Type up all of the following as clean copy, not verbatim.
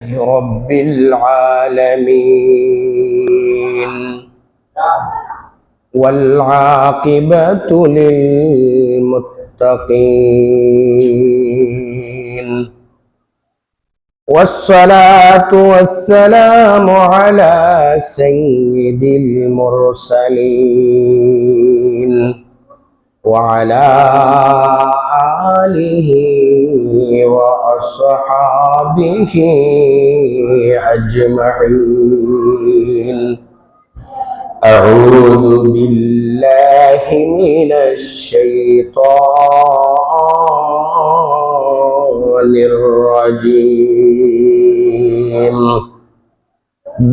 رب العالمين والعاقبة للمتقين والصلاة والسلام على سيد المرسلين وعلى آله وأصحابه أجمعين. أعوذ بالله من الشيطان الرجيم.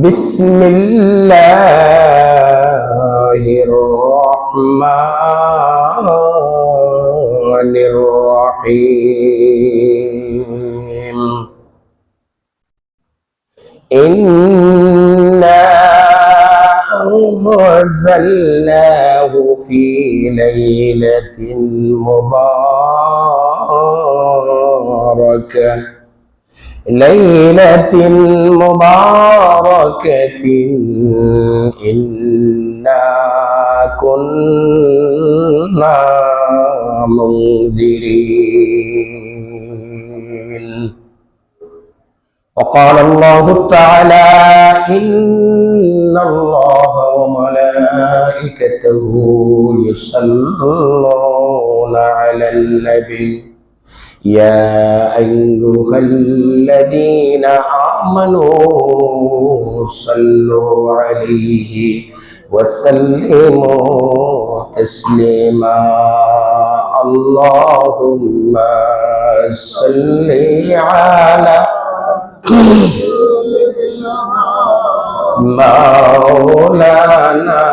بسم الله الرحمن الرحيم. إنا أنزلناه في ليلة مباركة إنا كنا منذرين. وقال الله تعالى إن الله وملائكته يصلون على النبي يا أيها الذين آمنوا صلوا عليه وسلموا تسليما. اللهم صل على مولانا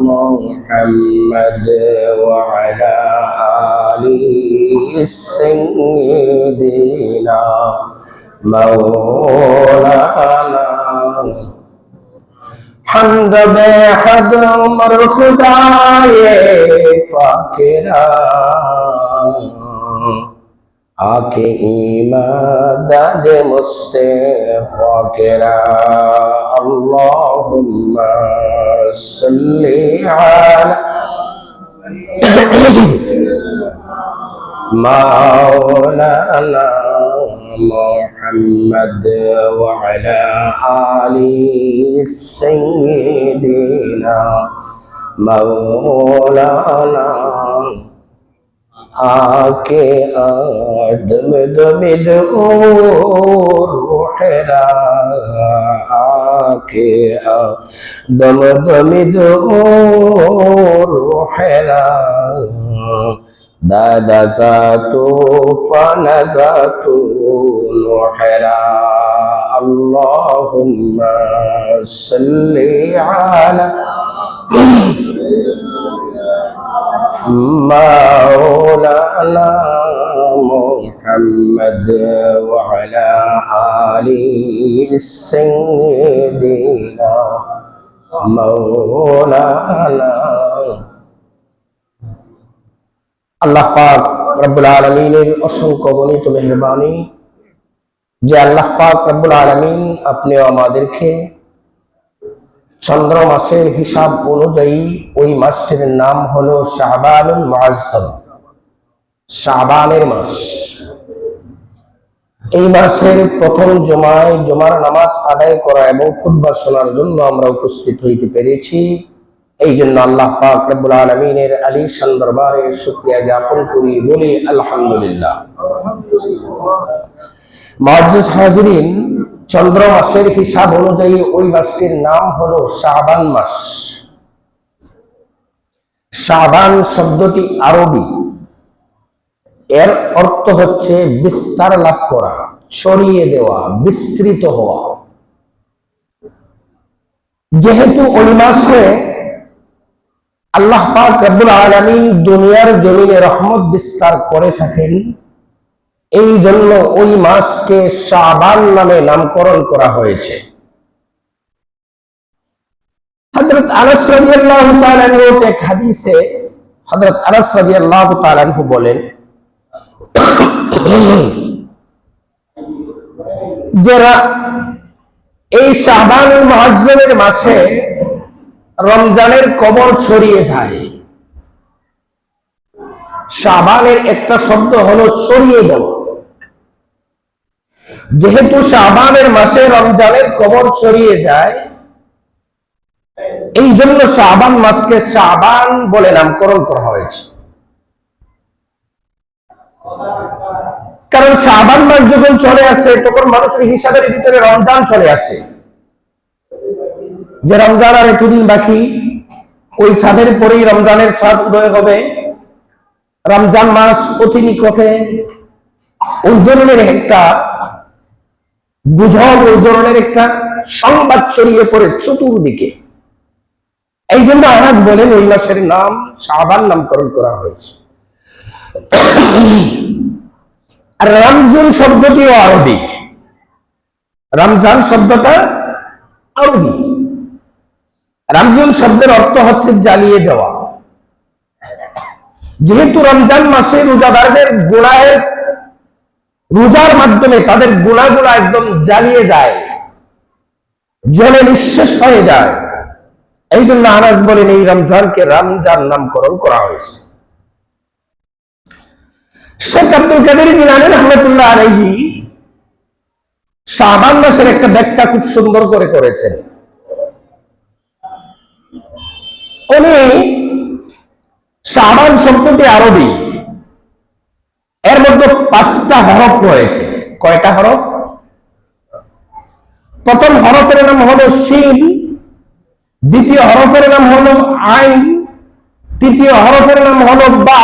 محمد وعلى آل سيدنا مولانا. حمد बेहद उमर खुदाए पाकेरा आके इमादद मुस्तफा केरा. अल्लाहुम्मा सल्ली अला मौलाना मुहम्मद व अला आलि सय्यिदिना मौलाना. आके आदम दमिद ओ रूहरा आके आदम दमिद ओ रूहरा दादा जातो फनजातो नूहरा. अल्लाहुम्मा सल्ली अला मौलाना मुहम्मद व अला आलि सय्यिदिना मौलाना. আল্লাহ পাক রব্বুল আলামিনের অসংখ্য গণিত মেহেরবানি যে আল্লাহ পাক রব্বুল আলামিন আপনি আমাদেরকে চন্দ্র মাসের হিসাব অনুযায়ী ওই মাসটির নাম হলো শাবানুল মুআজ্জম, শাবানের মাস। এই মাসের প্রথম জুমায় জুমার নামাজ আদায় করা এবং খুতবা শোনার জন্য আমরা উপস্থিত হইতে পেরেছি। এই জন্য আল্লাহ পাক রব্বুল আলামিনের আলিশান দরবারে শুকরিয়া জ্ঞাপন করি, বলি আলহামদুলিল্লাহ। মুআজ্জিজ হাজিরিন, চন্দ্র মাসের হিসাব অনুযায়ী ওই মাসটির নাম হলো শাবান মাস। শাবান শব্দটি আরবি, এর অর্থ হচ্ছে বিস্তার লাভ করা, ছড়িয়ে দেওয়া, বিস্তৃত হওয়া। যেহেতু ওই মাসে আল্লাহ পাক রব্বুল আলামিন দুনিয়ার জমিনে রহমত বিস্তার করে থাকেন, এই জন্য ওই মাসকে শাবান নামে নামকরণ করা হয়েছে। হযরত আনাস রাদিয়াল্লাহু তাআলা আনহু এক হাদিসে হযরত আনাস রাদিয়াল্লাহু তাআলা আনহু বলেন যারা এই শাবানুল মুআজ্জমের মাসে রমজানের কবর ছড়িয়ে যায়। শাবানের একটা শব্দ হলো ছড়িয়ে দেওয়া। যেহেতু শাবানের মাসে রমজানের কবর ছড়িয়ে যায়, এই জন্য শাবান মাসকে শাবান বলে নামকরণ করা হয়েছে। কারণ শাবান মাস যখন চলে আসে তখন মানুষের হিসাবের ভিতরে রমজান চলে আসে, যে রমজান আর এতদিন বাকি, ওই ছাদের পরেই রমজানের ছাদ উদয় হবে, রমজান মাস অতি নিকটে। ওই ধরনের একটা গুজব, ওই ধরনের একটা সংবাদ ছড়িয়ে পড়ে চতুর্দিকে। এই জন্য আনাস বলেন ওই মাসের নাম শাবান নামকরণ করা হয়েছে। আর রমজান শব্দটিও আরবি। রমজান শব্দটা আরবি। রমজান শব্দের অর্থ হচ্ছে জ্বালিয়ে দেওয়া। যেহেতু রমজান মাসে রোজাদারদের গুনাহের, রোজার মাধ্যমে তাদের গুনাহগুলো একদম জ্বালিয়ে যায়, জ্বলে নিঃশেষ হয়ে যায়, এই জন্য আনাস বলেন এই রমজানকে রমজান নামকরণ করা হয়েছে। শেখ আব্দুল কাদের জিলানী রাহমাতুল্লাহ আলাইহি শাবান মাসের একটা ব্যাখ্যা খুব সুন্দর করে করেছেন। উনি শাবান শব্দটি আরবি, এর মধ্যে 5টা হরফ রয়েছে। কয়টা হরফ? প্রথম হরফের নাম হলো শিন, দ্বিতীয় হরফের নাম হলো আইন, তৃতীয় হরফের নাম হলো বা,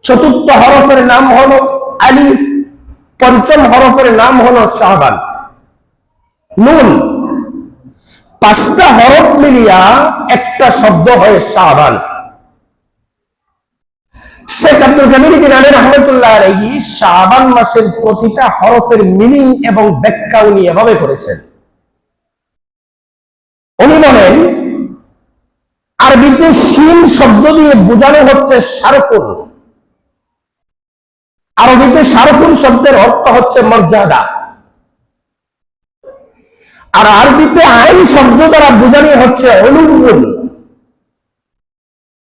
চতুর্থ হরফের নাম হলো আলিফ, পঞ্চম হরফের নাম হলো শাবান, নুন। 5টা হরফ মিলিয়া একটা শব্দ হয় শাবান। শেখ আব্দুল কাদের জিলানী রাহমাতুল্লাহ আলাইহি শাবান মাসের প্রতিটা হরফের মিনিং এবং ব্যাখ্যা উনি এভাবে করেছেন। উনি বলেন, আরবিতে শিন শব্দ দিয়ে বোঝানো হচ্ছে শারফুন। আরবিতে শারফুন শব্দের অর্থ হচ্ছে মর্যাদা। আর আরবিতে আইন শব্দ দ্বারা বোঝানো হচ্ছে উলুমুন।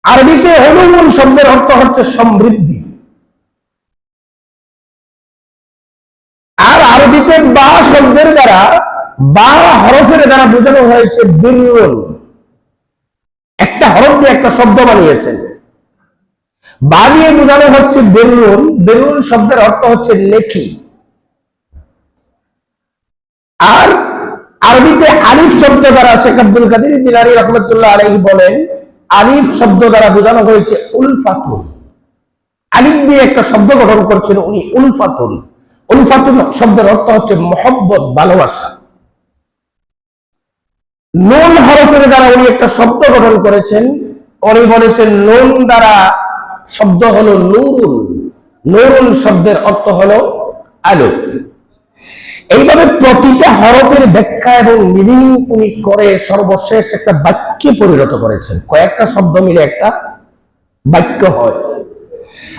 আরবিতে উলুমুন শব্দের অর্থ হচ্ছে সমৃদ্ধি। আর আরবিতে বা শব্দের দ্বারা, বা হরফের দ্বারা বোঝানো হয়েছে বিররুন। একটা হরফ দিয়ে একটা শব্দ বানিয়েছেন। বা দিয়ে বোঝানো হচ্ছে বিররুন। বিররুন শব্দের অর্থ হচ্ছে নেকি। আর আরবিতে আলিফ শব্দ দ্বারা শেখ আব্দুল কাদের জিলানী রাহমাতুল্লাহ আলাইহি বলেন, আলিফ শব্দ দ্বারা বোঝানো হয়েছে উলফাতুন। আলিফ দিয়ে একটা শব্দ গঠন করছেন উনি, উলফাতুন। উলফাতুন শব্দের অর্থ হচ্ছে মহব্বত, ভালোবাসা। নুন হরফের দ্বারা উনি একটা শব্দ গঠন করেছেন। উনি বলেছেন নুন দ্বারা শব্দ হলো নূরুন। নূরুন শব্দের অর্থ হলো আলো। এইভাবে প্রতিটা হরফের ব্যাখ্যা এবং মিনিং উনি করে সর্বশেষ একটা বাক্যে পরিণত করেছেন। কয়েকটা শব্দ মিলে একটা বাক্য হয়।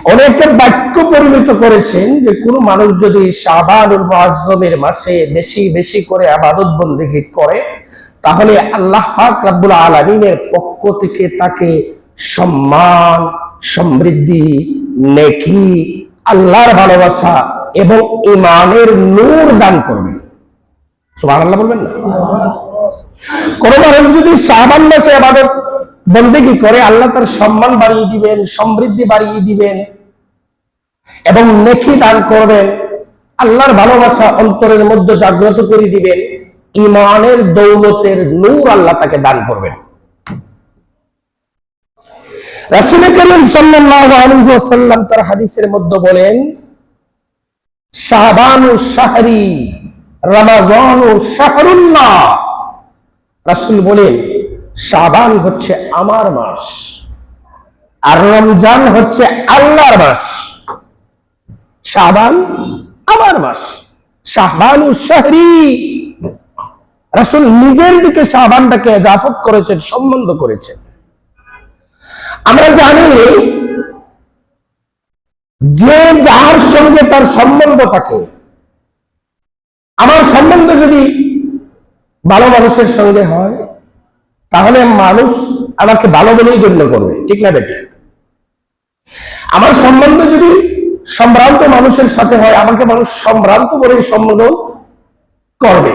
উনি একটা বাক্য পরিণত করেছেন যে কোনো মানুষ যদি শাবানুল মুআজ্জমের মাসে বেশি বেশি করে ইবাদত বন্দেগী করে, তাহলে আল্লাহ পাক রব্বুল আলামিনের পক্ষ থেকে তাকে সম্মান, সমৃদ্ধি, নেকি, আল্লাহর ভালোবাসা এবং ঈমানের নূর দান করবেন। সুবহানাল্লাহ বলবেন না? কোন মানুষ যদি শাবান মাসে ইবাদত বন্দেগী করে, আল্লাহ তার সম্মান বাড়িয়ে দিবেন, সমৃদ্ধি বাড়িয়ে দিবেন এবং নেকি দান করবেন। আল্লাহর ভালোবাসা অন্তরের মধ্যে জাগ্রত করে দিবেন। ঈমানের দৌলতের নূর আল্লাহ তাকে দান করবেন। রাসূল কারীম সাল্লাল্লাহু আলাইহি ওয়াসাল্লাম তার হাদিসের মধ্যে বলেন, শাবানু শাহরি রমাজানু শাহরুল্লাহ। রাসূল বলেন, শাবান হচ্ছে আমার মাস আর রমজান হচ্ছে আল্লাহর মাস। শাবান আমার মাস, শাবানু শাহরি। রাসূল নিজের দিকে শাবানটাকে ইজাফত করেছেন, সম্বন্ধ করেছেন। আমরা জানি যে যার সঙ্গে তার সম্বন্ধ থাকে, আমার সম্বন্ধ যদি ভালো মানুষের সঙ্গে হয় তাহলে মানুষ আমাকে ভালো বলেই গণ্য করবে, ঠিক না বেটি? আমার সম্বন্ধ যদি সম্ভ্রান্ত মানুষের সাথে হয় আমাকে মানুষ সম্ভ্রান্ত বলেই সম্বোধন করবে।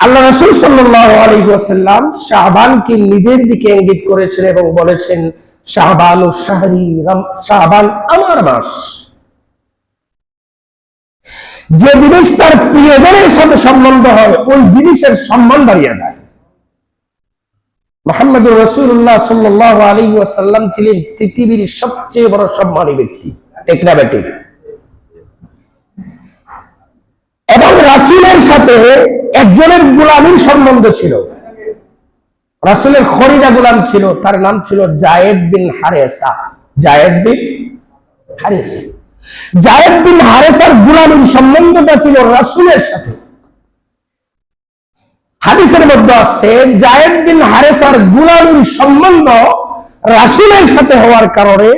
আল্লাহ রাসূল সাল্লাল্লাহু আলাইহি ওয়াসাল্লাম শাবানকে নিজের দিকে ইঙ্গিত করেছেন এবং বলেছেন, শাবানু শাহরি, শাবান আমার মাস। যে জিনিস তার প্রিয়জনের সাথে সম্বন্ধ হয় ওই জিনিসের সম্মান বাড়িয়ে যায়। মুহাম্মদুর রাসূলুল্লাহ সাল্লাল্লাহু আলাইহি ওয়াসাল্লাম ছিলেন পৃথিবীর সবচেয়ে বড় সম্মানী ব্যক্তি, ঠিক না বেটি? এবং রাসূলের সাথে একজনের গোলামীর সম্বন্ধ ছিল। রাসূলের খরিদা গোলাম ছিল, তার নাম ছিল যায়েদ বিন হারেসা। যায়েদ বিন হারেসা, যায়েদ বিন হারেসার গোলামীর সম্বন্ধটা ছিল রাসূলের সাথে। হাদিসের মধ্যে আসছে যায়েদ বিন হারেসার গোলামীর সম্বন্ধ রাসূলের সাথে হওয়ার কারণে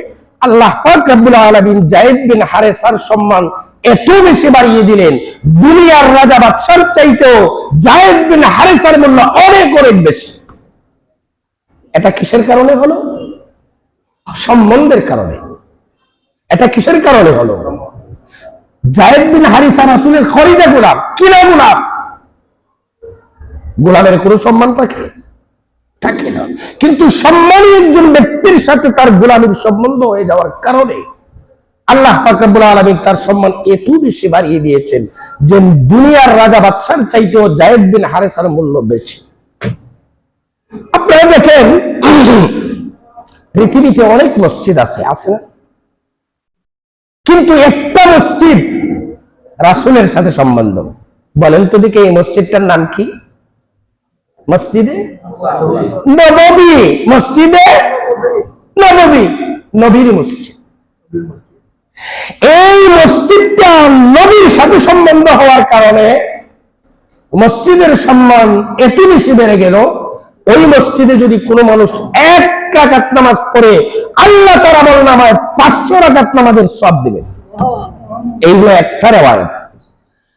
আল্লাহ পাক রব্বুল আলামিন যায়েদ বিন হারেসার সম্মান এত বেশি বাড়িয়ে দিলেন, দুনিয়ার রাজা বাদশার চাইতেও যায়েদ বিন হারেসার মূল্য অনেক অনেক বেশি। এটা কিসের কারণে হলো? সম্বন্ধের কারণে। এটা কিসের কারণে হলো? যায়েদ বিন হারেসা রাসূলের খরিদা গোলাম, কিনা গোলাম। গোলামের কোনো সম্মান থাকে না, কিন্তু সম্মানী একজন ব্যক্তির সাথে তার গোলামের সম্বন্ধ হয়ে যাওয়ার কারণে আল্লাহ পাক রব্বুল আলামিন তার সম্মান এত বেশি বাড়িয়ে দিয়েছেন যে দুনিয়ার রাজা বাদশার চাইতেও যায়েদ বিন হারেসার মূল্য বেশি। আপনারা দেখেন পৃথিবীতে অনেক মসজিদ আছে না? কিন্তু একটা মসজিদ রাসূলের সাথে সম্বন্ধ। বলেন তো দেখি এই মসজিদটার নাম কি? মসজিদে নববী। মসজিদে নববী, নবীর মসজিদ। এই মসজিদটা নবীর সাথে সম্বন্ধ হওয়ার কারণে মসজিদের সম্মান এত বেশি বেড়ে গেল, ওই মসজিদে যদি কোনো মানুষ 1 রাকাত নামাজ পড়ে আল্লাহ তাআলা আমল নামায় 500 রাকাত নামাজের সওয়াব দিবেন। এই হলো একটা রওয়ায়াত।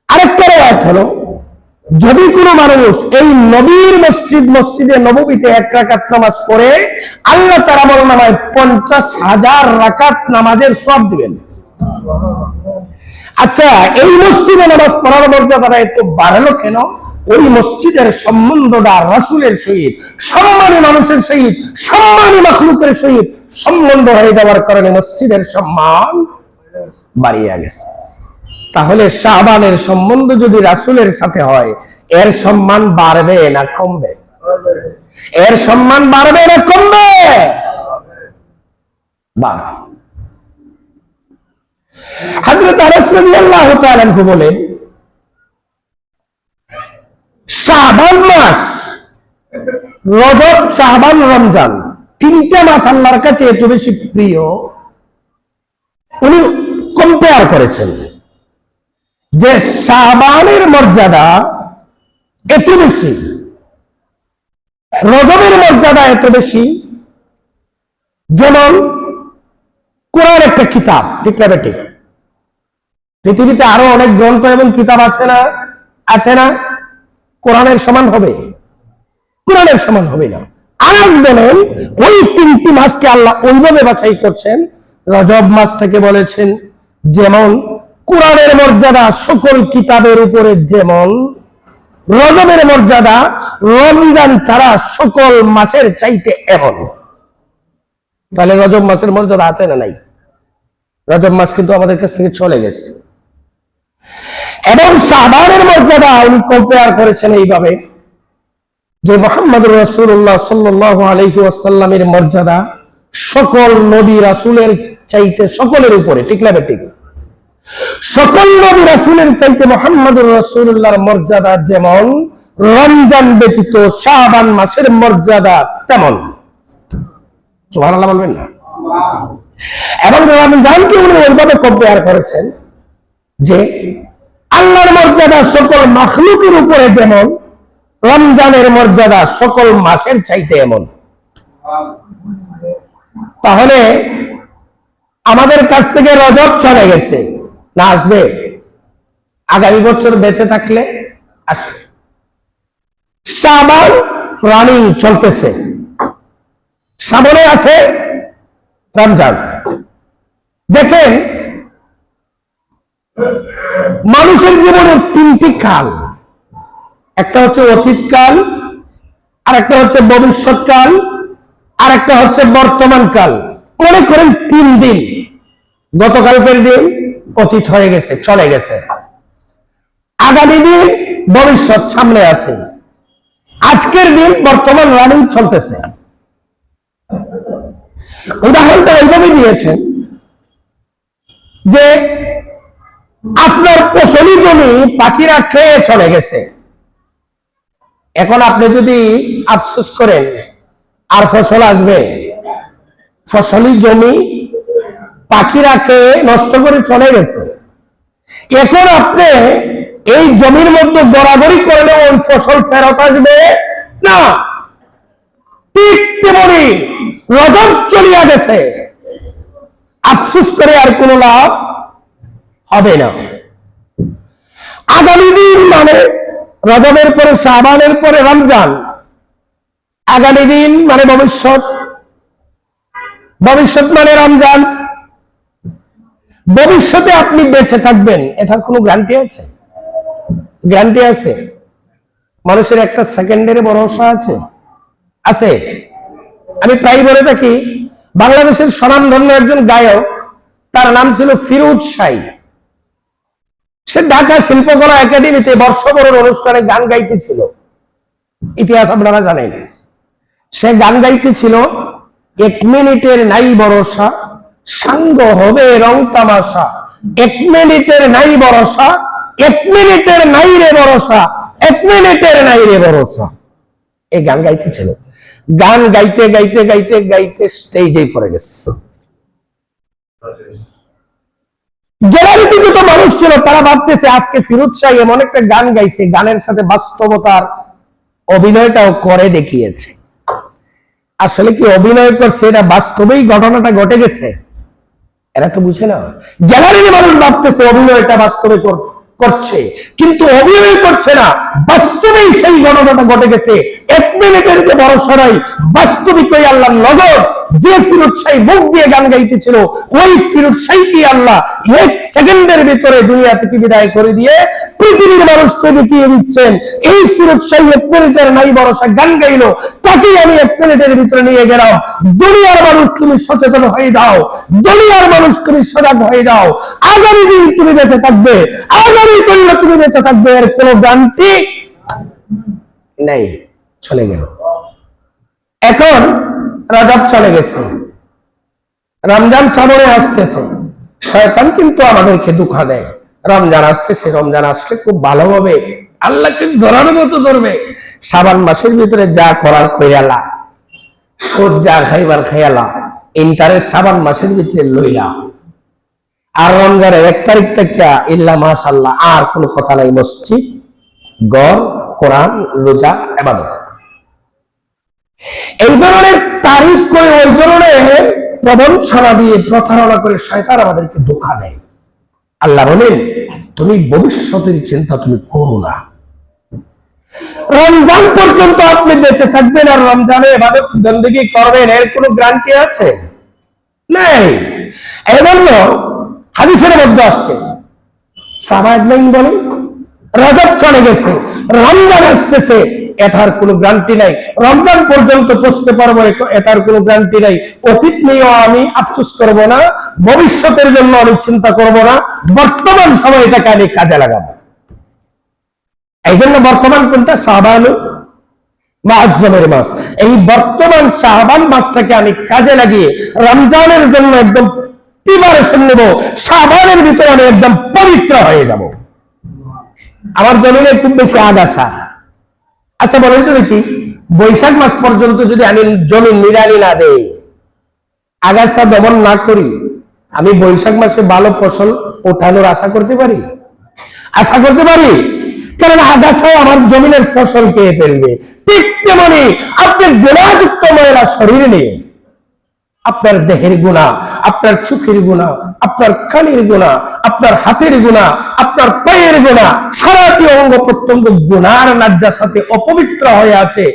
আরেকটা রওয়ায়াত হলো, যদি কোনো মানুষ এই নবীর মসজিদে নববীতে 1 রাকাত নামাজ পড়ে আল্লাহ তাআলা আমল নামায় 50,000 রাকাত নামাজের সওয়াব দিবেন। আচ্ছা, এই মসজিদে নামাজ পড়ার মর্যাদাটা এত বাড়ালো কেন? ওই মসজিদের সম্বন্ধটা রাসূলের সহিত, সম্মানী মানুষের সহিত, সম্মানী মাখলুকের সহিত সম্বন্ধ হয়ে যাওয়ার কারণে মসজিদের সম্মান বাড়িয়ে গেছে। তাহলে শাবানের সম্বন্ধ যদি রাসূলের সাথে হয় এর সম্মান বাড়বে না কমবে? এর সম্মান বাড়বে না কমবে? বাড়বে। হযরত আনাস রাদিয়াল্লাহু তাআলা আনহু বলেন, শাবান মাস, রজব, শাবান, রমজান, 3টা মাস আল্লাহর কাছে এত বেশি প্রিয়, উনি কম্পেয়ার করেছেন যে শাবানের মর্যাদা এত বেশি, রজবের মর্যাদা এত বেশি, যেমন কোরআন একটা কিতাব, ঠিক না বেটি? পৃথিবীতে আরো অনেক গ্রন্থ এবং কিতাব আছে না? কোরআনের সমান হবে? কোরআনের সমান হবে না। আনাস বলেন ওই 3টি মাসকে আল্লাহ ওইভাবে বাছাই করছেন, রজব মাসটাকে বলেছেন যেমন কোরআনের মর্যাদা সকল কিতাবের উপরে, যেমন রজবের মর্যাদা রমজান ছাড়া সকল মাসের চাইতে এমন। তাহলে রজব মাসের মর্যাদা আছে না নাই? রজব মাস কিন্তু আমাদের কাছ থেকে চলে গেছে। এবং শাবানের মর্যাদা উনি কম্পেয়ার করেছেন এইভাবে যে মুহাম্মদুর রাসূলুল্লাহ সাল্লাল্লাহু আলাইহি ওয়াসাল্লামের মর্যাদা সকল নবী রাসূলের চাইতে সকলের উপরে, ঠিক না বেটি? সকল নবী রাসূলের চাইতে মুহাম্মদুর রাসূলুল্লাহর মর্যাদা যেমন, রমজান ব্যতীত শাবান মাসের মর্যাদা তেমন। সুবহানাল্লাহ বলবেন না? এবং রমজানকে উনি ওইভাবে কম্পেয়ার করেছেন যে আল্লাহর মর্যাদা সকল মাখলুকের উপরে যেমন, রমজানের মর্যাদা সকল মাসের চাইতে এমন। তাহলে আমাদের কাছ থেকে রজব চলে গেছে, না আসবে? আগামী বছর বেঁচে থাকলে আসবে। শাবান রানিং চলতেছে, সামনে আছে রমজান। দেখেন, মানুষের জীবনের তিনটি কাল, একটা হচ্ছে অতীতকাল, আর একটা হচ্ছে ভবিষ্যৎকাল, আর একটা হচ্ছে বর্তমান কাল। মনে করেন 3 দিন, গতকালকের দিন অতীত হয়ে গেছে, চলে গেছে, আগামী দিন ভবিষ্যৎ সামনে আছে, আজকের দিন বর্তমান রানিং চলতেছে। উদাহরণটা এইভাবে দিয়েছেন যে আপনার ফসলি জমি পাখিরা খেয়ে চলে গেছে, এখন আপনি যদি আফসোস করেন আর ফসল আসবে, ফসলি জমি পাখিরা খেয়ে নষ্ট করে চলে গেছে, এখন আপনি এই জমির মধ্যে গড়াগড়ি করলে ওই ফসল ফেরত আসবে না। ঠিক তেমনি রজব চলিয়া গেছে, আফসোস করে আর কোনো লাভ হবে না। আগামী দিন মানে রজবের পরে শাবানের পরে রমজান, আগামী দিন মানে ভবিষ্যৎ, ভবিষ্যৎ মানে রমজান। ভবিষ্যতে আপনি বেঁচে থাকবেন, এটার কোনো গ্যারান্টি আছে? গ্যারান্টি আছে? মানুষের একটা সেকেন্ডের ভরসা আছে? আছে। আমি প্রায় বলে থাকি, বাংলাদেশের স্বনামধন্য একজন গায়ক, তার নাম ছিল ফিরোজ শাহী। সে ঢাকা শিল্পকলা একাডেমিতে বর্ষবরণ অনুষ্ঠানে গান গাইতেছিল, ইতিহাস আপনারা জানেন। সে গান গাইতেছিল, 1 মিনিটের নাই ভরসা, সাঙ্গ হবে রং তামাশা, 1 মিনিটের নাই ভরসা, 1 মিনিটের নাই রে ভরসা, 1 মিনিটের নাই রে ভরসা। এই গান গাইতেছিল। গান গাইতে গাইতে গাইতে গাইতে স্টেজে পড়ে গেছে। গ্যালারিতে যত মানুষ ছিল তারা ভাবতেছে আজকে ফিরোজ শাহী এমন একটা গান গাইছে, গানের সাথে বাস্তবতার অভিনয়টাও করে দেখিয়েছে। আসলে কি অভিনয় করছে, এটা বাস্তবেই ঘটনাটা ঘটে গেছে? এরা তো বুঝে না। গ্যালারিতে মানুষ ভাবতেছে অভিনয়টা বাস্তবে করছে, কিন্তু অভিনয় করছে না, বাস্তবেই সেই ঘটনাটা ঘটে গেছে। 1 মিনিটের যে ভরসা নাই, বাস্তবিক ওই আল্লাহ নগর যে ফিরোজ শাহী মুখ দিয়ে গান গাইতেছিল, ওই ফিরোজ শাহীকে আল্লাহ 1 সেকেন্ডের ভিতরে দুনিয়া থেকে বিদায় করে দিয়ে পৃথিবীর মানুষকে দেখিয়ে দিচ্ছেন, এই ফিরোজ শাহী 1 মিনিটের নাই ভরসা গান গাইলো, তাকেই আমি 1 মিনিটের ভিতরে নিয়ে গেলাম। দুনিয়ার মানুষ তুমি সচেতন হয়ে যাও, দুনিয়ার মানুষ তুমি সজাগ হয়ে যাও, আগামী দিন তুমি বেঁচে থাকবে, আগামী দিন তুমি বেঁচে থাকবে, এর কোনো গ্যারান্টি নেই। চলে গেল। এখন রজব চলে গেছে, রমজান সামনে আসতেছে। শয়তান কিন্তু আমাদেরকে ধোঁকা দেয়, রমজান আসতেছে, রমজান আসলে খুব ভালোভাবে আল্লাহকে ধরার মতো ধরবে। শাবান মাসের ভিতরে যা করার কইরালা, সুদ যা খাইবার খাইয়ালা, ইন্টারেস্ট শাবান মাসের ভিতরে লইলা। আর রমজানের 1 তারিখ থেকে ইল্লা মাশাআল্লাহ আর কোনো কথা নাই, মসজিদ, ঘর, কোরআন, রোজা, ইবাদত। এই ধরনের তারিখ করে, ওই ধরনের প্রবঞ্চনা দিয়ে প্রতারণা করে শয়তান আমাদেরকে ধোঁকা দেয়। আল্লাহ বলেন, তুমি ভবিষ্যতের চিন্তা তুমি করো না। রমজান পর্যন্ত আপনি বেঁচে থাকবেন আর রমজানে ইবাদত বন্দেগী করবেন, এর কোনো গ্যারান্টি আছে? নাই। এজন্য হাদিসের মধ্যে আসছে, সাহাবায়ে কেরাম বলেন, রজব চলে গেছে, রমজান আসতেছে, এটার কোনো গ্যারান্টি নাই। রমজান পর্যন্ত পৌঁছতে পারবো, এটার কোনো গ্যারান্টি নাই। অতীত নিয়েও আমি আফসোস করব না, ভবিষ্যতের জন্য আমি চিন্তা করব না, বর্তমান সময়টাকে আমি কাজে লাগাবো। এই জন্য বর্তমান কোনটা? শাবান মুআজ্জমের মাস। এই বর্তমান শাবান মাসটাকে আমি কাজে লাগিয়ে রমজানের জন্য একদম প্রিপারেশন নেব, শাবানের ভিতরে আমি একদম পবিত্র হয়ে যাব। আমার জমিনে খুব বেশি আগাছা। আচ্ছা বলেন তো দেখি, বৈশাখ মাস পর্যন্ত যদি আমি জমি নিড়ানি না দেই, আগাছা দমন না করি, আমি বৈশাখ মাসে ভালো ফসল ওঠানোর আশা করতে পারি? আশা করতে পারি? কারণ আগাছাও আমার জমিনের ফসল খেয়ে ফেলবে। ঠিক তেমনি আপনার গুনাহযুক্ত ময়লা শরীর নিয়ে আপনার দেহের গুনাহ, আপনার চোখের গুনাহ, আপনার কানের গুনাহ, আপনার হাতের গুনাহ, আপনার পায়ের গুনাহ, সারাটি অঙ্গ প্রত্যঙ্গ গুনার নাজ্জাসাতে অপবিত্র হয়ে আছে।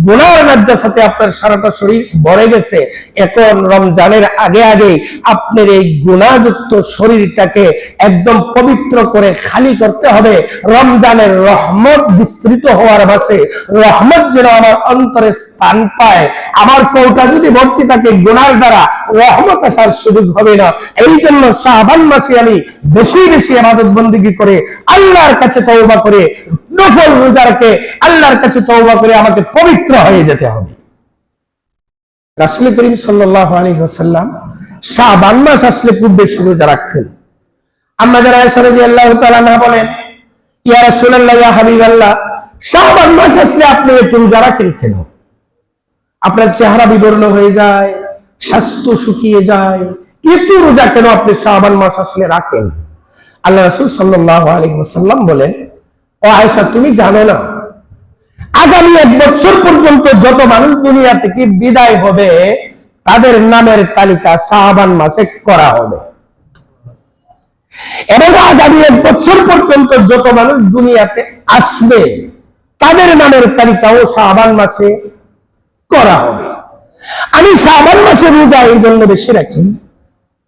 গুনার নাজ্জাসাতে আপনার সারাটা শরীর ভরে গেছে। এখন রমজানের আগে আগে আপনার এই গুনাহযুক্ত শরীরটাকে একদম পবিত্র করে খালি করতে হবে। রমজানের রহমত বিস্তৃত হওয়ার মাসে রহমত যেন আমার অন্তরে স্থান পায়। আমার কৌটা যদি ভর্তি থাকে গুনার দ্বারা, রহমত আসার সুযোগ হবে না। এই জন্য শাবান মাসে আমি বেশি বেশি ইবাদত বন্দেগী করে আল্লাহর কাছে তওবা করে, নফল রোজা রেখে আল্লাহর কাছে তওবা করে আমাকে পবিত্র হয়ে যেতে হবে। রাসূল করিম সাল্লাল্লাহু আলাইহি ওয়াসাল্লাম শাবান মাস আসলে খুব বেশি রোজা রাখতেন। আম্মা জানা আয়েশা রাদিয়াল্লাহু তাআলা আনহা বলেন, ইয়া রাসূলুল্লাহ, ইয়া হাবিবাল্লাহ, শাবান মাস আসলে আপনি একটু রোজা রাখেন কেন? আপনার চেহারা বিবর্ণ হয়ে যায়, স্বাস্থ্য শুকিয়ে যায়, একটু রোজা কেন আপনি শাবান মাস আসলে রাখেন? আল্লাহ রাসূল সাল্লাল্লাহু আলাইহি ওয়াসাল্লাম বলেন, ও আয়েশা, তুমি জানো না আগামী 1 বছর পর্যন্ত যত মানুষ দুনিয়া থেকে বিদায় হবে তাদের নামের তালিকা শাবান মাসে করা হবে, এবং আগামী 1 বছর পর্যন্ত যত মানুষ দুনিয়াতে আসবে তাদের নামের তালিকাও শাবান মাসে করা হবে। আমি শাবান মাসে রোজা এই জন্য বেশি রাখি,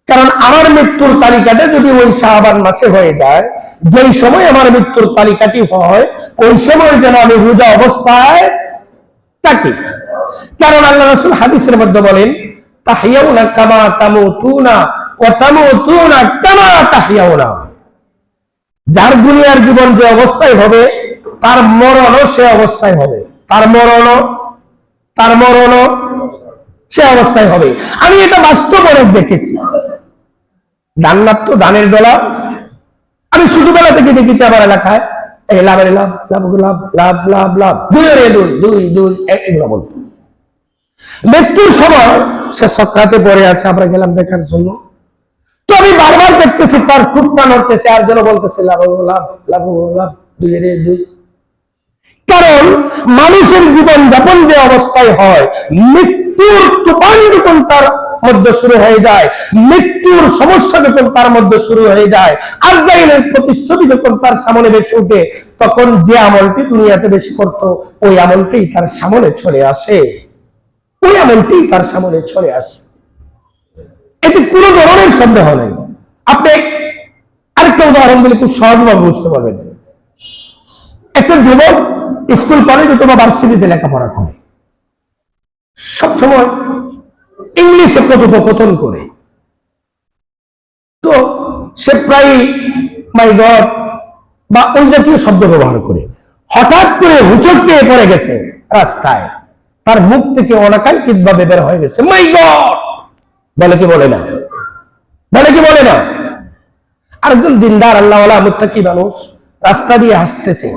কারণ আমার মৃত্যুর তালিকাটা যদি ওই শাবান মাসে হয়ে যায়, যেই সময় আমার মৃত্যুর তালিকাটি হয় ওই সময় যেন আমি রোজা অবস্থায় থাকি। কারণ আল্লাহ রাসূল হাদিসের মধ্যে বলেন, তাহইয়াউনা কামা তামুতুনা ওয়া তামুতুনা কামা তাহইয়াউনা। যার দুনিয়ার জীবন যে অবস্থায় হবে তার মরণও সে অবস্থায় হবে, তার মরণও সে অবস্থায় হবে। আমি এটা বাস্তব অনেক দেখেছি। জান্নাত তো দানের বেলা, আমি ছোটবেলা থেকে দেখেছি আমার এলাকায় লাভের লাভ, লাভ লাভ লাভ লাভ লাভ, দুই এগুলো বলতো। মৃত্যুর সময় সে সক্রাতে পড়ে আছে, আমরা গেলাম দেখার জন্য। তো আমি বারবার দেখতেছি তার টুকটা নড়তেছে আর যেন বলতেছে লাভ লাভ লাভ লাভ, দুই। কারণ মানুষের জীবন যাপন যে অবস্থায় হয়, মৃত্যুর তুফান যখন তার মধ্যে শুরু হয়ে যায়, মৃত্যুর সমস্যা যখন তার মধ্যে শুরু হয়ে যায়, আজরাইলের প্রতিশ্রুতি যখন তার সামনে বেশি উঠে, তখন যে আমলটি দুনিয়াতে বেশি করত ওই আমলটিই তার সামনে চলে আসে, এতে কোনো ধরনের সন্দেহ নেই। আপনি আরেকটা উদাহরণ দিলে খুব সহজভাবে বুঝতে পারবেন। একটা যুবক স্কুল কলেজ অথবা ভার্সিটিতে লেখাপড়া করে, সবসময় ইংলিশে কথোপকথন করে, তো সে প্রায় মাই গড বা ওই জাতীয় শব্দ ব্যবহার করে। হঠাৎ করে হুচট খেয়ে পড়ে গেছে রাস্তায়, তার মুখ থেকে অনাকাঙ্ক্ষিত ভাবে বের হয়ে গেছে মাই গড। বলে কি বলে না? আরেকজন দিনদার আল্লাহওয়ালা মুত্তাকি মানুষ রাস্তা দিয়ে হাসতেছে,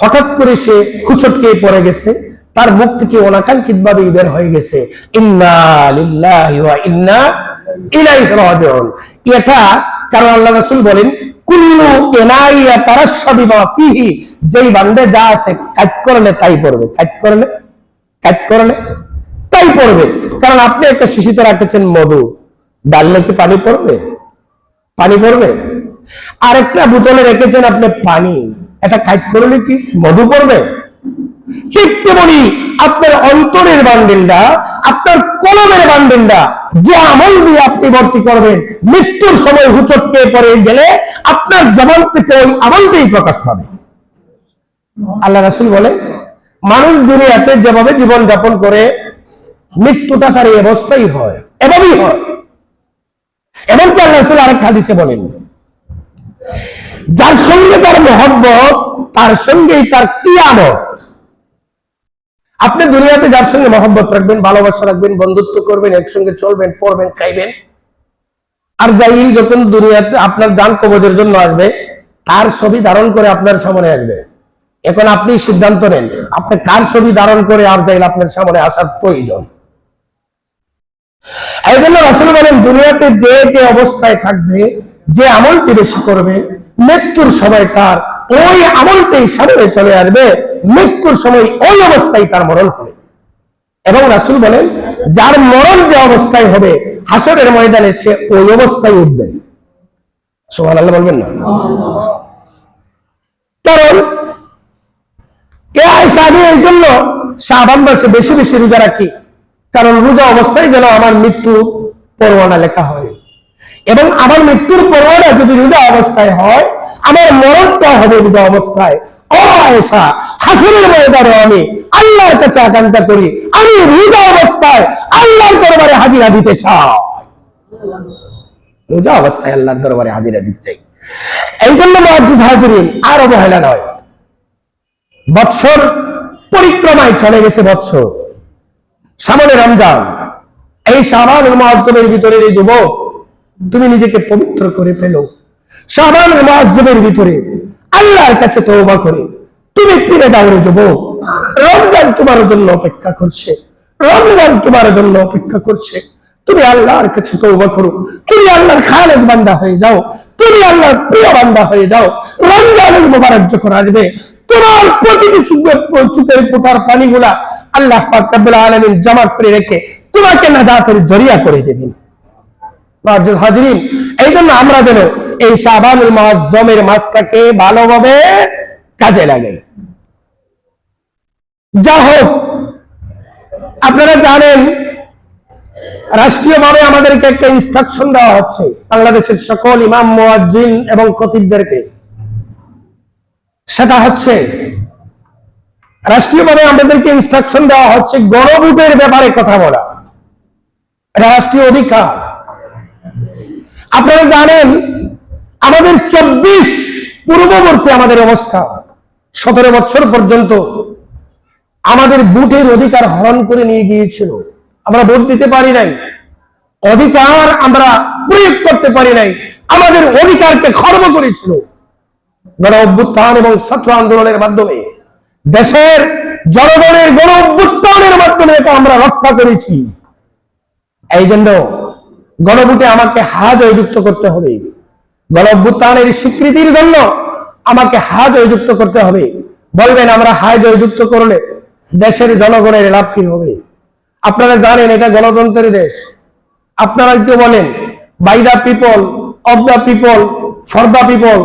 হঠাৎ করে সে হুচট খেয়ে পড়ে গেছে, তার মুখ থেকে অনাকাঙ্ক্ষিত ভাবে বের হয়ে গেছে ইন্না লিল্লাহি ওয়া ইন্না ইলাইহি রাজিউন। এটা কারণ আল্লাহ রাসূল বলেন, কুল্লু ইনাইয়া তারাশাবি মা ফিহি, যেই বান্দে যা আছে কাজ করলে তাই পড়বে, তাই পড়বে। কারণ আপনি একটা শিশিতে রাখেছেন মধু, ডাললে কি পানি পড়বে? আর একটা বোতলে রেখেছেন আপনি পানি, এটা কাজ করলে কি মধু পড়বে? ঠিক তেমনি আপনার অন্তরের বান্ডিলটা, আপনার কলমের বান্ডিলটা যে আমল দিয়ে আপনি ভর্তি করবেন, মৃত্যুর সময় হুচট পেয়ে পড়ে গেলে আপনার জবান থেকে ওই আমলটাই প্রকাশ পাবে। আল্লাহ রাসূল বলে, মানুষ দুনিয়াতে যেভাবে জীবন যাপন করে মৃত্যুটা তার এই অবস্থাই হয়, এভাবেই হয়। এমনকি আল্লাহ রাসূল আরেক হাদিসে বলেন, যার সঙ্গে তার মহব্বত তার সঙ্গেই তার কিয়ামত। আপনি দুনিয়াতে যার সঙ্গে মহব্বত রাখবেন, ভালোবাসা রাখবেন, বন্ধুত্ব করবেন, একসঙ্গে চলবেন, পড়বেন, খাইবেন, আর জাইল যখন দুনিয়াতে আপনার জান কবজের জন্য আসবে তার ছবি ধারণ করে আপনার সামনে আসবে। এখন আপনি সিদ্ধান্ত নেন আপনি কার ছবি ধারণ করে আর জাইল আপনার সামনে আসার প্রয়োজন। এই জন্য রাসূল বলেন, দুনিয়াতে যে যে অবস্থায় থাকবে, যে আমলটি বেশি করবে, মৃত্যুর সময় তার ওই আমলটাই সামনে চলে আসবে, মৃত্যুর সময় ওই অবস্থায় তার মরণ হবে। এবং রাসূল বলেন যার মরণ যে অবস্থায় হবে হাসরের ময়দানে সে ওই অবস্থায় উঠবে। সুবহানাল্লাহ বলবেন না? কারণ আমি এই জন্য শাবান মাসে বেশি বেশি রোজা রাখি, কারণ রোজা অবস্থায় যেন আমার মৃত্যু পরোয়ানা লেখা হয়, এবং আমার মৃত্যুর পরোয়ানা যদি রোজা অবস্থায় হয় আমার মরণটা হবে রোজা অবস্থায়। ও আয়েশা, হাসরের ময়দানে আমি আল্লাহর কাছে আকাঙ্ক্ষা করি আমি রোজা অবস্থায় আল্লাহর দরবারে হাজিরা দিতে চাই, রোজা অবস্থায় আল্লাহর দরবারে হাজিরা দিতে চাই। এই জন্য মুআজ্জিজ হাজিরিন, আর অবহেলা নয়, বৎসর পরিক্রমায় চলে গেছে বৎসর, সামনে রমজান, এই শাবানুল মুআজ্জমের ভিতরে এই যুবক তুমি নিজেকে পবিত্র করে ফেলো, শাবানুল মুআজ্জমের ভিতরে আল্লাহর কাছে তওবা করে তুমি ফিরে যাও রে যুবক, রমজান তোমার জন্য অপেক্ষা করছে, রমজান তোমার জন্য অপেক্ষা করছে। তুমি আল্লাহর কাছে তওবা করো, তুমি আল্লাহর খালেস বান্দা হয়ে যাও, তুমি আল্লাহর প্রিয় বান্দা হয়ে যাও। রমজানুল মুবারক যখন আসবে তোমার প্রতিটি চোখের ফোঁটার পানিগুলা আল্লাহ পাক রব্বুল আলামিন জমা করে রেখে তোমাকে নাজাতের জরিয়া করে দেবেন। মুআজ্জিজ হাজিরিন, এই জন্য আমরা যেন এই শাবানুল মুআজ্জমের মাসটাকে ভালোভাবে কাজে লাগাই। যা হোক, আপনারা জানেন রাষ্ট্রীয়ভাবে আমাদেরকে একটা ইনস্ট্রাকশন দেওয়া হচ্ছে বাংলাদেশের সকল ইমাম, মুয়াজ্জিন এবং খতিবদেরকে। সেটা হচ্ছে রাষ্ট্রীয়ভাবে আমাদেরকে ইনস্ট্রাকশন দেওয়া হচ্ছে গণভোটের ব্যাপারে কথা বলা, রাষ্ট্রীয় অধিকার। আপনারা জানেন আমাদের 24 পূর্ববর্তী আমাদের অবস্থা 17 বছর পর্যন্ত আমাদের ভোটের অধিকার হরণ করে নিয়ে গিয়েছিল, আমরা ভোট দিতে পারি নাই, অধিকার আমরা প্রয়োগ করতে পারি নাই, আমাদের অধিকারকে খর্ব করেছিল। গণ অভ্যুত্থান এবং ছাত্র আন্দোলনের মাধ্যমে, দেশের জনগণের গণ অভ্যুত্থানের মাধ্যমে এটা আমরা রক্ষা করেছি। এই জন্য গণভোটে আমাকে হা জয়যুক্ত করতে হবে, গণ অভ্যুত্থানের স্বীকৃতির জন্য আমাকে হা জয়যুক্ত করতে হবে। বলবেন আমরা হা জয়যুক্ত করলে দেশের জনগণের লাভ কি হবে? আপনারা জানেন এটা গণতন্ত্রের দেশ। আপনারা কি বলেন by the people, of the people, for the people,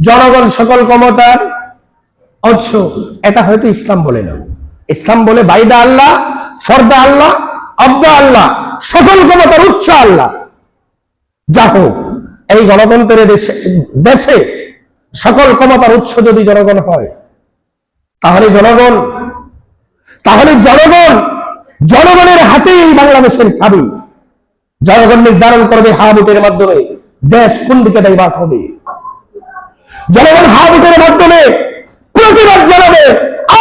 জনগণ সকল ক্ষমতার উৎস। এটা হয়তো ইসলাম বলে না, ইসলাম বলে by the Allah, for the Allah, of the Allah, সকল ক্ষমতার উৎস আল্লাহ। যা হোক, এই গণতন্ত্রের দেশে সকল ক্ষমতার উৎস যদি জনগণ হয়, তাহলে জনগণের হাতে এই বাংলাদেশের চাবি। জনগণ নির্ধারণ করবে হা ভোটের মাধ্যমে দেশ কোন দিকে ডাইভার্ট হবে। জনগণ হা ভোটের মাধ্যমে প্রতিবাদ জানাবে,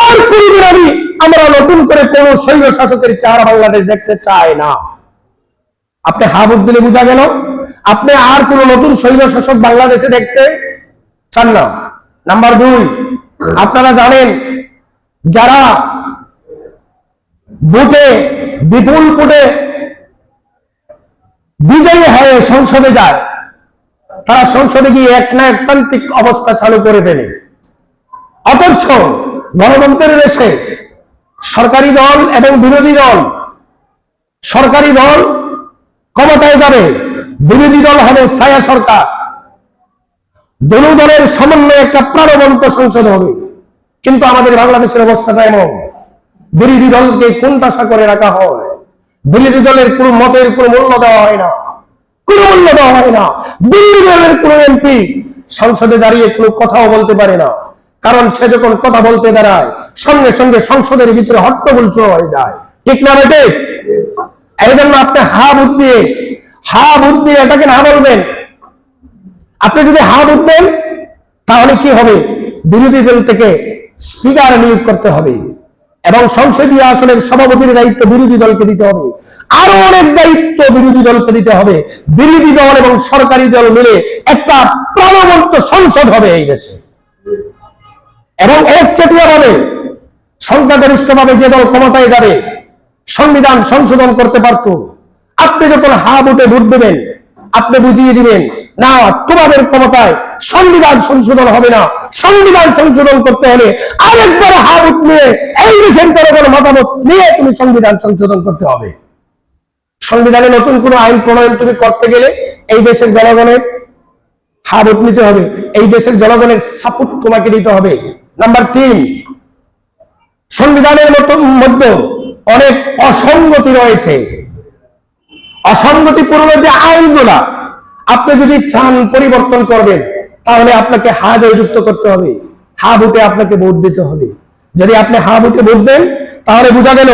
আর কোনদিন আমরা নতুন করে কোন স্বৈর শাসকের চেহারা বাংলাদেশ দেখতে চাই না। আপনি হা ভোট দিলে বোঝা গেল আপনি আর কোন নতুন স্বৈর শাসক বাংলাদেশে দেখতে চান না। নাম্বার 2, আপনারা জানেন যারা ভোটে বিপুল ভোটে বিজয়ী হয়ে সংসদে যায়, তারা সংসদে গিয়ে একনায়কতান্ত্রিক অবস্থা চালু করে ফেলে। অথচ গণতন্ত্রের দেশে সরকারি দল এবং বিরোধী দল, সরকারি দল ক্ষমতায় যাবে, বিরোধী দল হবে ছায়া সরকার, দুই দলের সমন্বয়ে একটা প্রাণবন্ত সংসদ হবে। কিন্তু আমাদের বাংলাদেশের অবস্থাটা এমন, বিরোধী দলকে কোণঠাসা করে রাখা হয়, বিরোধী দলের কোন মতের কোন মূল্য দেওয়া হয় না, কোন মূল্য দেওয়া হয় না। বিরোধী দলের কোন এমপি সংসদে দাঁড়িয়ে কোনো কথাও বলতে পারে না, কারণ সে যখন কথা বলতে দাঁড়ায় সঙ্গে সঙ্গে সংসদের ভিতরে হট্টগোল শুরু হয়ে যায়। ঠিক না বেটে? এই জন্য আপনি হা ভোট দিয়ে এটাকে না বলবেন। আপনি যদি হা ভোট দেন তাহলে কি হবে? বিরোধী দল থেকে স্পিকার নিয়োগ করতে হবে এবং সংসদীয় আসনের সভাপতির দায়িত্ব বিরোধী দলকে দিতে হবে, আরো অনেক দায়িত্ব বিরোধী দলকে দিতে হবে। বিরোধী দল এবং সরকারি দল মিলে একটা প্রাণবন্ত সংসদ হবে এই দেশে, এবং একচেটিয়া ভাবে সংখ্যাগরিষ্ঠ ভাবে যে দল ক্ষমতায় যাবে সংবিধান সংশোধন করতে পারত। আপনি যখন হা ভোটে ভোট দেবেন আপনি বুঝিয়ে দিবেন না তোমাদের ক্ষমতায় সংবিধান সংশোধন হবে না, সংবিধান সংশোধন করতে হলে আরেকবার হা ভোট নিয়ে ওই দেশের জনগণের মতামত নিয়ে তুমি সংবিধান সংশোধন করতে হবে। সংবিধানে নতুন কোনো আইন প্রণয়ন তুমি করতে গেলে এই দেশের জনগণের হাত নিতে হবে, এই দেশের জনগণের সাপোর্ট তোমাকে দিতে হবে। নাম্বার 3, সংবিধানের মধ্যে অনেক অসঙ্গতি রয়েছে। অসঙ্গতিপূর্ণ যে আইনগুলা আপনি যদি চান পরিবর্তন করবেন, তাহলে আপনাকে হা জয়যুক্ত করতে হবে, হা ভোটে আপনাকে ভোট দিতে হবে। যদি আপনি হা ভোটে ভোট দেন, তাহলে বোঝা গেল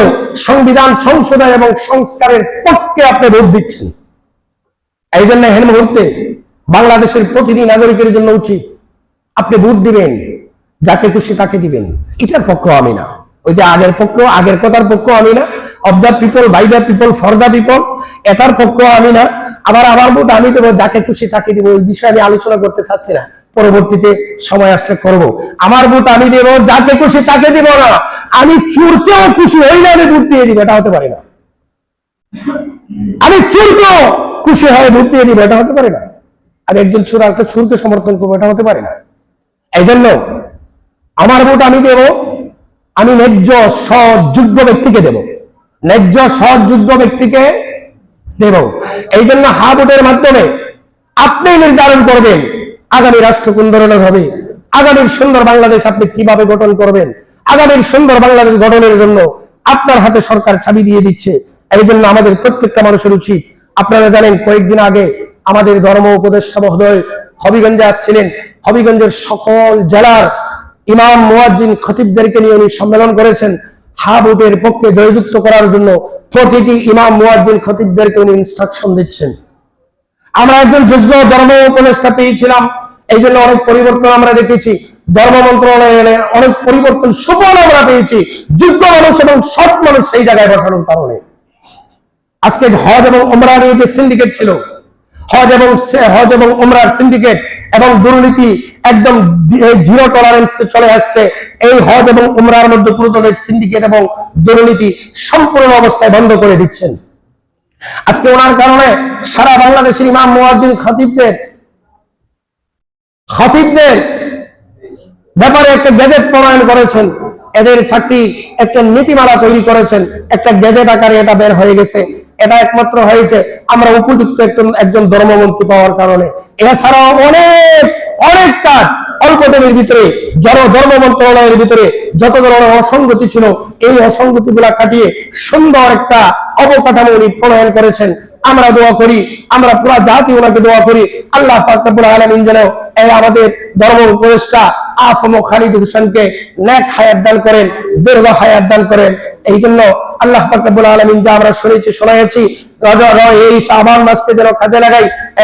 সংবিধান সংশোধন এবং সংস্কারের পক্ষে আপনি ভোট দিচ্ছেন। এই জন্য এই মুহূর্তে বাংলাদেশের প্রতিটি নাগরিকের জন্য উচিত আপনি ভোট দিবেন, যাকে খুশি তাকে দিবেন। এটার পক্ষ আমি না, ওই যে আগের কথার পক্ষ আমি না, of the people, by the people, for the people, এটার পক্ষ আমি না। আবার আমার ভোট আমি দেবো, যাকে খুশি তাকে দিব, এই বিষয়ে আমি আলোচনা করতে চাচ্ছি না, পরবর্তীতে সময় আসলে করব। আমার ভোট আমি দেব, যাকে খুশি তাকে দিব না। আমি চোরকেও খুশি হইলে আমি ভোট দিয়ে দিব, এটা হতে পারে না। আমি চোরকেও খুশি হয়ে ভোট দিয়ে দিব, এটা হতে পারে না। আমি একজন চোর আর একটা চোরকে সমর্থন করবো, এটা হতে পারে না। এই জন্য আমার ভোট আমি দেব, আমি ন্যায্য সৎ যোগ্য ব্যক্তিকে দেব, ন্যায্য সৎ যোগ্য ব্যক্তিকে দেব। এই জন্য হা ভোটের মাধ্যমে আপনি নির্ধারণ করবেন আগামী রাষ্ট্র কোন ধরনের হবে, আগামীর সুন্দর বাংলাদেশ আপনি কিভাবে গঠন করবেন। আগামীর সুন্দর বাংলাদেশ গঠনের জন্য আপনার হাতে সরকার চাবি দিয়ে দিচ্ছে। এই জন্য আমাদের প্রত্যেকটা মানুষের উচিত, আপনারা জানেন কয়েকদিন আগে আমাদের ধর্ম উপদেষ্টা মহোদয় হবিগঞ্জে আসছিলেন। হবিগঞ্জের সকল জেলার ইমাম মুয়াজ্জিন খতিবদেরকে নিয়ে উনি সম্মেলন করেছেন। হা ভোটের পক্ষে জয়যুক্ত করার জন্য প্রতিটি ইমাম মুয়াজ্জিন খতিবদেরকে উনি ইনস্ট্রাকশন দিচ্ছেন। আমরা একজন যোগ্য ধর্ম উপদেষ্টা পেয়েছিলাম, এই জন্য অনেক পরিবর্তন আমরা দেখেছি। ধর্ম মন্ত্রণালয়ের অনেক পরিবর্তন সুফল আমরা পেয়েছি, যোগ্য মানুষ এবং সৎ মানুষ সেই জায়গায় বসানোর কারণে। আজকে হজ এবং উমরা নিয়ে যে সিন্ডিকেট ছিল, হজ এবং উমরার সিন্ডিকেট এবং দুর্নীতি একদম জিরো টলারেন্সে চলে আসছে। এই হজ এবং উমরার মধ্যে পুরোদলের সিন্ডিকেট এবং দুর্নীতি সম্পূর্ণ অবস্থায় বন্ধ করে দিচ্ছেন। আজকে ওনার কারণে সারা বাংলাদেশের ইমাম মুয়াজ্জিন খতিবদের ব্যাপারে একটা গ্যাজেট প্রণয়ন করেছেন, এদের চাকরি একটা নীতিমালা তৈরি করেছেন, একটা গ্যাজেট আকারে এটা বের হয়ে গেছে। এটা একমাত্র হয়েছে আমরা উপযুক্ত একজন ধর্মমন্ত্রী পাওয়ার কারণে। এছাড়াও অনেক কাজ অল্প দিনের ভিতরে ধর্ম মন্ত্রণালয়ের ভিতরে যত ধরনের অসঙ্গতি ছিল, এই অসঙ্গতি গুলা কাটিয়ে সুন্দর একটা অবকাঠামো উনি প্রণয়ন করেছেন। আমরা দোয়া করি, আমরা পুরো জাতি ওনাকে দোয়া করি, আল্লাহ পাক রব্বুল আলামিন যেন এই আমাদের ধর্ম উপদেষ্টা আফম খালিদ হোসেনকে নেক হায়াত দান করেন, দীর্ঘ হায়াত দান করেন। এই জন্য আল্লাহ পাক রব্বুল আলামিন যা আমরা শুনেছি শোনাইছি, এই শাবান মাসকে যেন কাজে লাগাই এবং